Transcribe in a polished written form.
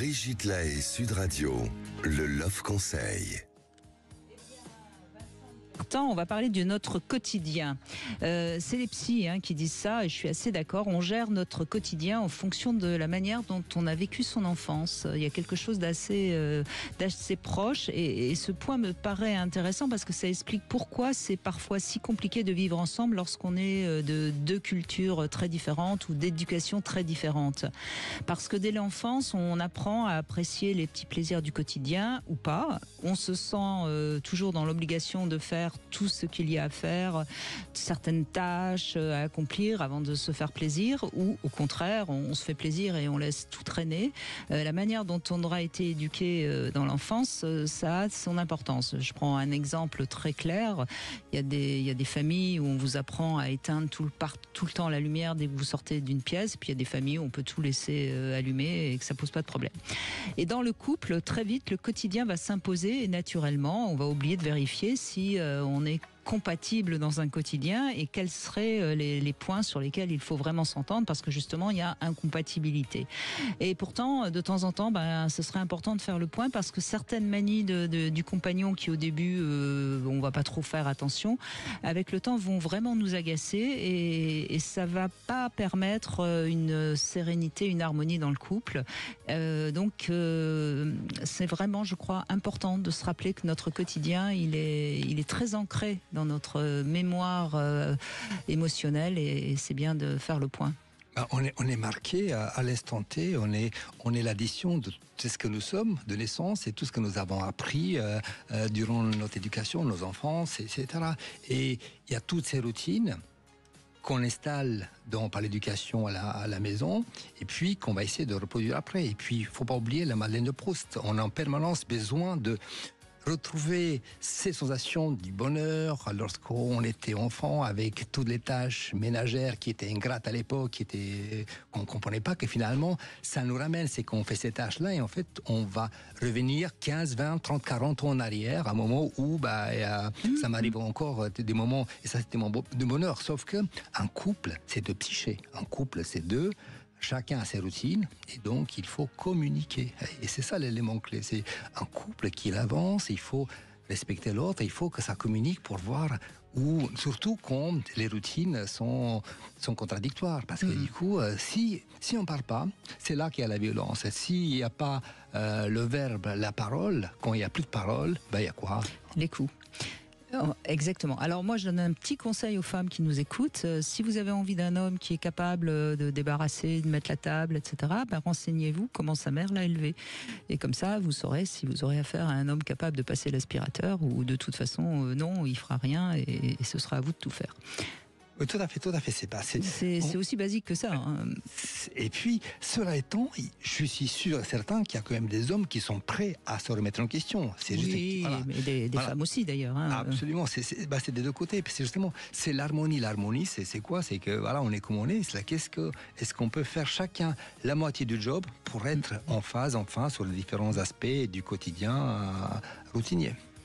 Brigitte Lahaie, Sud Radio, le Love Conseil. On va parler de notre quotidien. C'est les psys qui disent ça et je suis assez d'accord. On gère notre quotidien en fonction de la manière dont on a vécu son enfance. Il y a quelque chose d'assez proche et ce point me paraît intéressant parce que ça explique pourquoi c'est parfois si compliqué de vivre ensemble lorsqu'on est de deux cultures très différentes ou d'éducation très différentes. Parce que dès l'enfance, on apprend à apprécier les petits plaisirs du quotidien ou pas. On se sent toujours dans l'obligation de faire tout ce qu'il y a à faire, certaines tâches à accomplir avant de se faire plaisir, ou au contraire, on se fait plaisir et on laisse tout traîner. La manière dont on aura été éduqué dans l'enfance, ça a son importance. Je prends un exemple très clair. Il y a des familles où on vous apprend à éteindre tout le temps la lumière dès que vous sortez d'une pièce, puis il y a des familles où on peut tout laisser allumer et que ça pose pas de problème. Et dans le couple, très vite, le quotidien va s'imposer et naturellement, on va oublier de vérifier si on est compatible dans un quotidien et quels seraient les points sur lesquels il faut vraiment s'entendre parce que justement il y a incompatibilité. Et pourtant de temps en temps ce serait important de faire le point parce que certaines manies du compagnon qui au début on va pas trop faire attention, avec le temps vont vraiment nous agacer et ça va pas permettre une sérénité, une harmonie dans le couple. Donc c'est vraiment, je crois, important de se rappeler que notre quotidien il est très ancré dans notre mémoire émotionnelle et c'est bien de faire le point. On est marqué à l'instant T, on est l'addition de tout ce que nous sommes de naissance et tout ce que nous avons appris durant notre éducation, nos enfances, etc. Et il y a toutes ces routines qu'on installe par l'éducation à la maison et puis qu'on va essayer de reproduire après. Et puis, il ne faut pas oublier la Madeleine de Proust. On a en permanence besoin de retrouver ces sensations du bonheur lorsqu'on était enfant avec toutes les tâches ménagères qui étaient ingrates à l'époque, qu'on ne comprenait pas, que finalement ça nous ramène, c'est qu'on fait ces tâches-là et en fait on va revenir 15, 20, 30, 40 ans en arrière, à un moment où ça m'arrive encore des moments, et ça c'était de bonheur, sauf que un couple c'est deux psychés, un couple c'est deux. Chacun a ses routines et donc il faut communiquer. Et c'est ça l'élément clé. C'est un couple qui avance, il faut respecter l'autre, il faut que ça communique pour voir où, surtout quand les routines sont contradictoires. Parce que du coup, si on ne parle pas, c'est là qu'il y a la violence. S'il n'y a pas le verbe, la parole, quand il n'y a plus de parole, il y a quoi ? Les coups. Exactement. Alors moi je donne un petit conseil aux femmes qui nous écoutent. Si vous avez envie d'un homme qui est capable de débarrasser, de mettre la table, etc., renseignez-vous comment sa mère l'a élevé. Et comme ça vous saurez si vous aurez affaire à un homme capable de passer l'aspirateur ou de toute façon non, il fera rien et ce sera à vous de tout faire. Tout à fait, c'est aussi basique que ça. Et puis, cela étant, je suis sûr et certain qu'il y a quand même des hommes qui sont prêts à se remettre en question. C'est juste, mais des femmes aussi d'ailleurs. Absolument, c'est des deux côtés. C'est justement, c'est l'harmonie. L'harmonie, c'est quoi ? C'est que on est comme on est. Est-ce qu'on peut faire chacun la moitié du job pour être en phase, enfin, sur les différents aspects du quotidien routinier ?